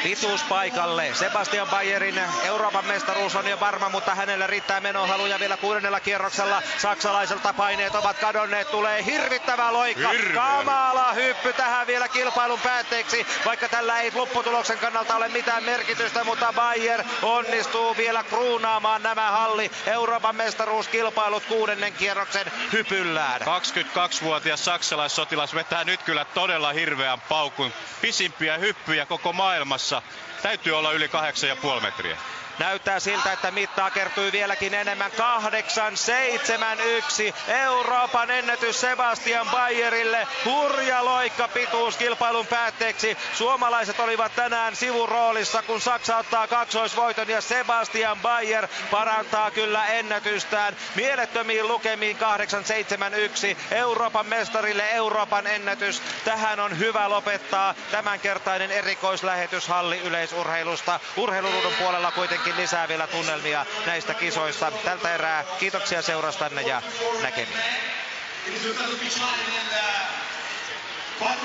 Pituus paikalle. Sebastian Bayerin Euroopan mestaruus on jo varma, mutta hänellä riittää menohaluja vielä 6. kierroksella. Saksalaiselta paineet ovat kadonneet. Tulee hirvittävä loikka. Kamala hyppy tähän vielä kilpailun päätteeksi, vaikka tällä ei lopputuloksen kannalta ole mitään merkitystä, mutta Bayer onnistuu vielä kruunaamaan nämä halli Euroopan mestaruuskilpailut 6. kierroksen hypyllään. 22-vuotias saksalaissotilas vetää nyt kyllä todella hirveän paukun. Pisimpiä hyppyjä koko maailmassa. Täytyy olla yli 8,5 metriä. Näyttää siltä, että mittaa kertyy vieläkin enemmän. 8,71 Euroopan ennätys Sebastian Bayerille. Hurja loikka pituus kilpailun päätteeksi. Suomalaiset olivat tänään sivuroolissa, kun Saksa ottaa kaksoisvoiton ja Sebastian Bayer parantaa kyllä ennätystään. Mielettömiin lukemiin 8,71 Euroopan mestarille Euroopan ennätys. Tähän on hyvä lopettaa tämänkertainen erikoislähetys halli yleisurheilusta. Urheiluruudun puolella kuitenkin lisää vielä tunnelmia näistä kisoista. Tältä erää kiitoksia seurastanne ja näkemiin.